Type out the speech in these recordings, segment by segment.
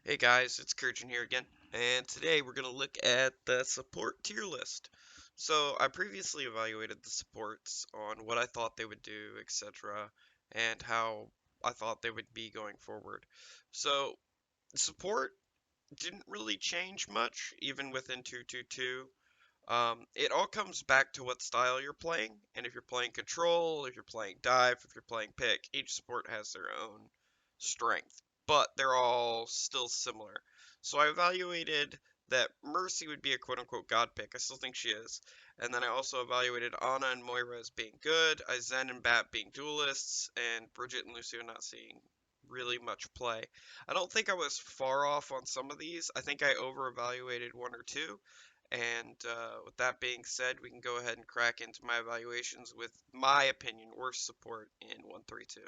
Hey guys, it's Kurjun here again, and today we're going to look at the support tier list. So, I previously evaluated the supports on what I thought they would do, etc., and how I thought they would be going forward. So, support didn't really change much, even within 222. It all comes back to what style you're playing, and if you're playing control, if you're playing dive, if you're playing pick, each support has their own strength, but they're all still similar. So I evaluated that Mercy would be a quote-unquote god pick. I still think she is. And then I also evaluated Ana and Moira as being good, Aizen and Bat being duelists, and Bridget and Lucio not seeing really much play. I don't think I was far off on some of these. I think I over-evaluated one or two. And with that being said, we can go ahead and crack into my evaluations with my opinion worst support in 132.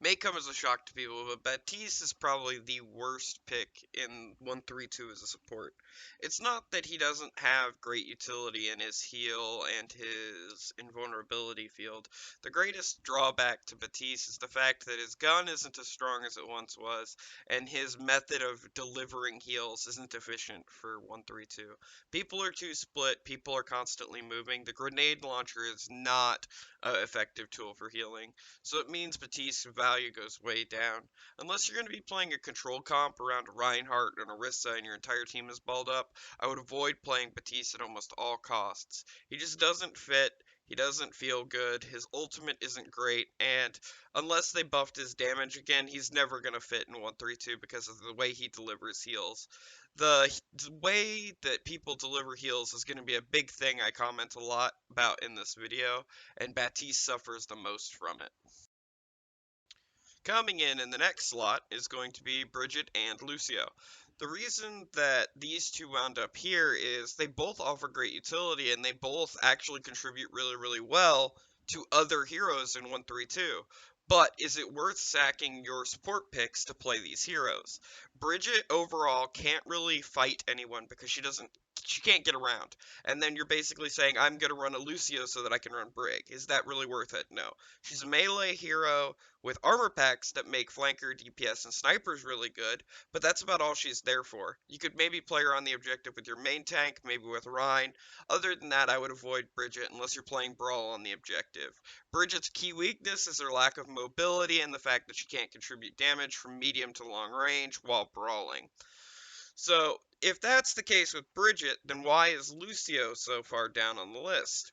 May come as a shock to people, but Baptiste is probably the worst pick in 132 as a support. It's not that he doesn't have great utility in his heal and his invulnerability field. The greatest drawback to Baptiste is the fact that his gun isn't as strong as it once was, and his method of delivering heals isn't efficient for 132. People are too split, people are constantly moving. The grenade launcher is not an effective tool for healing. So it means Batiste's value goes way down. Unless you're going to be playing a control comp around Reinhardt and Orisa and your entire team is balled up, I would avoid playing Batiste at almost all costs. He just doesn't fit. He doesn't feel good. His ultimate isn't great, and unless they buffed his damage again, he's never going to fit in 132 because of the way he delivers heals. The way that people deliver heals is going to be a big thing I comment a lot about in this video, and Baptiste suffers the most from it. Coming in the next slot is going to be Bridget and Lucio. The reason that these two wound up here is they both offer great utility and they both actually contribute really, really well to other heroes in 132. But is it worth sacking your support picks to play these heroes? Bridget overall can't really fight anyone because she can't get around. And then you're basically saying, I'm going to run a Lucio so that I can run Brig. Is that really worth it? No. She's a melee hero with armor packs that make flanker, DPS, and snipers really good, but that's about all she's there for. You could maybe play her on the objective with your main tank, maybe with Rhine. Other than that, I would avoid Bridget unless you're playing Brawl on the objective. Bridget's key weakness is her lack of mobility and the fact that she can't contribute damage from medium to long range while brawling. So, if that's the case with Bridget, then why is Lucio so far down on the list?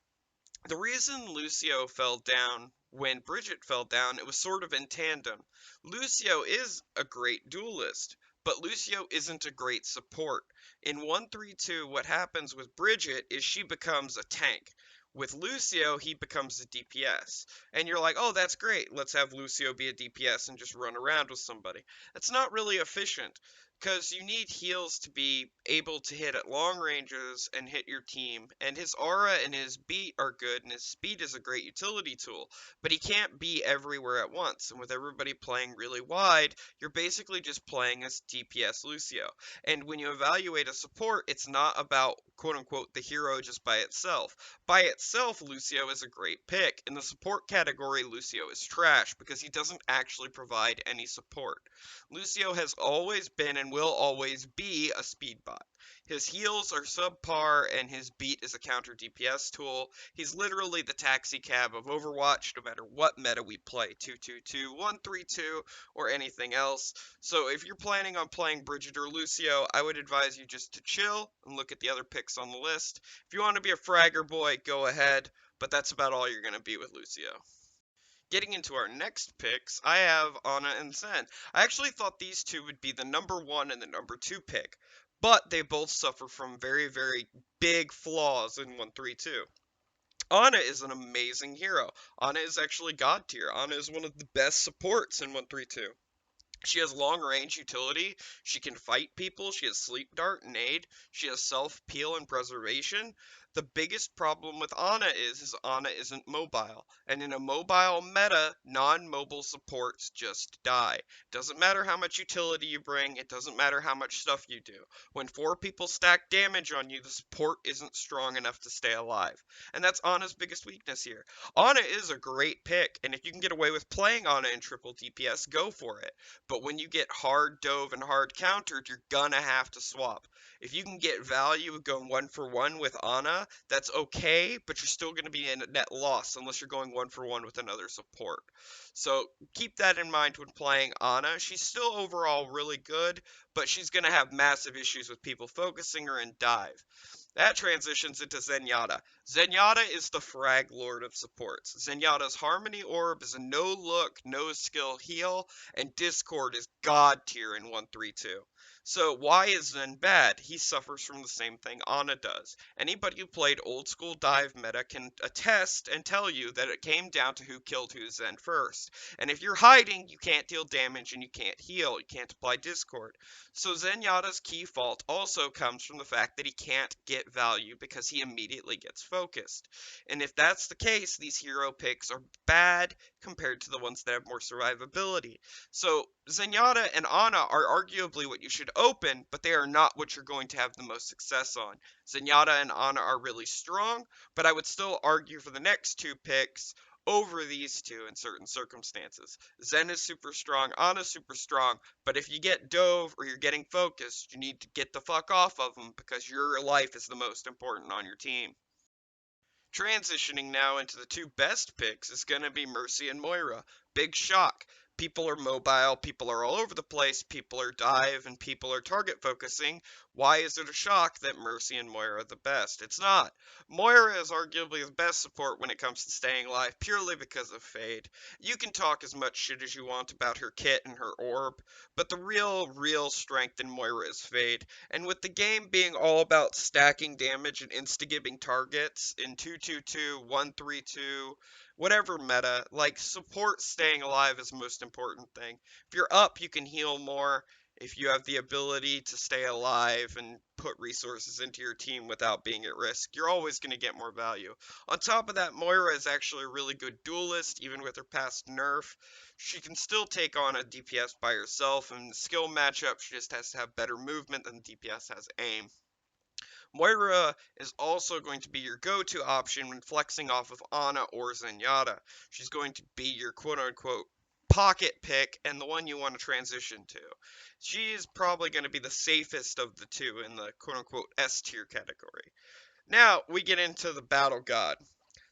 The reason Lucio fell down when Bridget fell down, it was sort of in tandem. Lucio is a great duelist, but Lucio isn't a great support. In 132, what happens with Bridget is she becomes a tank. With Lucio, he becomes a DPS. And you're like, oh, that's great. Let's have Lucio be a DPS and just run around with somebody. That's not really efficient because you need heals to be able to hit at long ranges and hit your team. And his aura and his beat are good, and his speed is a great utility tool. But he can't be everywhere at once. And with everybody playing really wide, you're basically just playing as DPS Lucio. And when you evaluate a support, it's not about quote unquote the hero just by itself. By itself, Lucio is a great pick. In the support category, Lucio is trash because he doesn't actually provide any support. Lucio has always been and will always be a speed bot. His heals are subpar and his beat is a counter DPS tool. He's literally the taxi cab of Overwatch no matter what meta we play, 222, 132, or anything else. So if you're planning on playing Bridget or Lucio, I would advise you just to chill and look at the other picks on the list. If you want to be a fragger boy, go ahead, but that's about all you're going to be with Lucio. Getting into our next picks, I have Ana and Zen. I actually thought these two would be the number one and the number two pick, but they both suffer from very, very big flaws in 132. Ana is an amazing hero. Ana is actually god tier. Ana is one of the best supports in 132. She has long range utility. She can fight people. She has sleep dart, nade. She has self peel and preservation. The biggest problem with Ana is Ana isn't mobile. And in a mobile meta, non-mobile supports just die. Doesn't matter how much utility you bring, it doesn't matter how much stuff you do. When 4 people stack damage on you, the support isn't strong enough to stay alive. And that's Ana's biggest weakness here. Ana is a great pick, and if you can get away with playing Ana in triple DPS, go for it. But when you get hard dove and hard countered, you're gonna have to swap. If you can get value going 1-for-1 with Ana, that's okay, but you're still going to be in a net loss unless you're going 1-for-1 with another support. So keep that in mind when playing Ana. She's still overall really good, but she's going to have massive issues with people focusing her in dive. That transitions into Zenyatta. Zenyatta is the frag lord of supports. Zenyatta's Harmony Orb is a no-look, no-skill heal, and Discord is god tier in 132. So why is Zen bad? He suffers from the same thing Ana does. Anybody who played old school dive meta can attest and tell you that it came down to who killed who Zen first. And if you're hiding, you can't deal damage and you can't heal. You can't apply Discord. So Zenyatta's key fault also comes from the fact that he can't get value because he immediately gets focused. And if that's the case, these hero picks are bad compared to the ones that have more survivability. So Zenyatta and Ana are arguably what you should open, but they are not what you're going to have the most success on. Zenyatta and Ana are really strong, but I would still argue for the next 2 picks over these two in certain circumstances. Zen is super strong, Ana's super strong, but if you get dove or you're getting focused, you need to get the fuck off of them because your life is the most important on your team. Transitioning now into the 2 best picks is going to be Mercy and Moira. Big shock. People are mobile, people are all over the place, people are dive, and people are target focusing. Why is it a shock that Mercy and Moira are the best? It's not. Moira is arguably the best support when it comes to staying alive, purely because of Fade. You can talk as much shit as you want about her kit and her orb, but the real strength in Moira is Fade. And with the game being all about stacking damage and insta-gibbing targets in 2-2-2, 1-3-2, whatever meta, like support staying alive is the most important thing. If you're up, you can heal more. If you have the ability to stay alive and put resources into your team without being at risk, you're always going to get more value. On top of that, Moira is actually a really good duelist, even with her past nerf. She can still take on a DPS by herself, and skill matchup, she just has to have better movement than DPS has aim. Moira is also going to be your go-to option when flexing off of Ana or Zenyatta. She's going to be your quote-unquote pocket pick and the one you want to transition to. She is probably going to be the safest of the two in the quote-unquote S tier category. Now we get into the Battle God.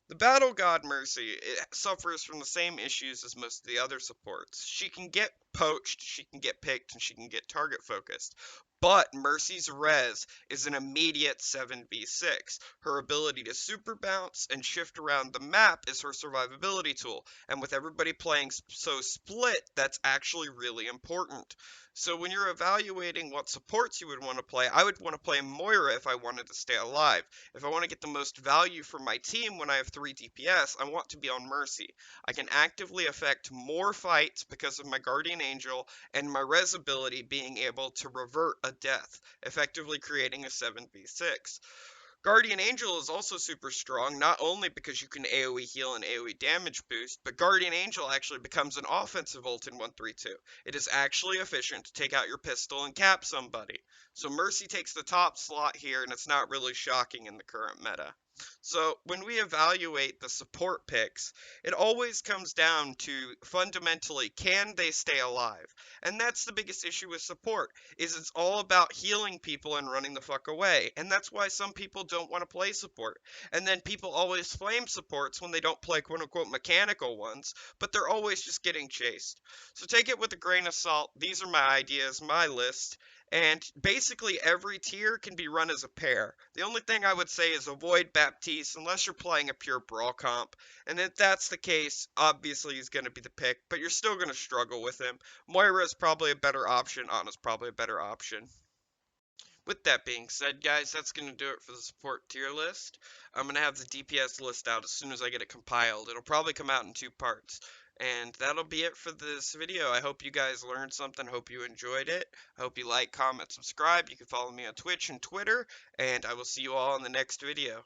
The Battle God Mercy suffers from the same issues as most of the other supports. She can get poached, she can get picked, and she can get target focused. But Mercy's res is an immediate 7v6. Her ability to super bounce and shift around the map is her survivability tool. And with everybody playing so split, that's actually really important. So when you're evaluating what supports you would want to play, I would want to play Moira if I wanted to stay alive. If I want to get the most value from my team when I have 3 DPS, I want to be on Mercy. I can actively affect more fights because of my Guardian Angel and my res ability being able to revert a death, effectively creating a 7v6. Guardian Angel is also super strong, not only because you can AoE heal and AoE damage boost, but Guardian Angel actually becomes an offensive ult in 132. It is actually efficient to take out your pistol and cap somebody. So Mercy takes the top slot here, and it's not really shocking in the current meta. So when we evaluate the support picks, it always comes down to fundamentally, can they stay alive? And that's the biggest issue with support, is it's all about healing people and running the fuck away. And that's why some people don't want to play support. And then people always flame supports when they don't play quote unquote mechanical ones, but they're always just getting chased. So take it with a grain of salt. These are my ideas, my list. And basically every tier can be run as a pair. The only thing I would say is avoid Baptiste unless you're playing a pure brawl comp. And if that's the case, obviously he's going to be the pick, but you're still going to struggle with him. Moira is probably a better option. Ana's probably a better option. With that being said, guys, that's going to do it for the support tier list. I'm going to have the DPS list out as soon as I get it compiled. It'll probably come out in 2 parts. And that'll be it for this video. I hope you guys learned something. Hope you enjoyed it. I hope you like, comment, subscribe. You can follow me on Twitch and Twitter. And I will see you all in the next video.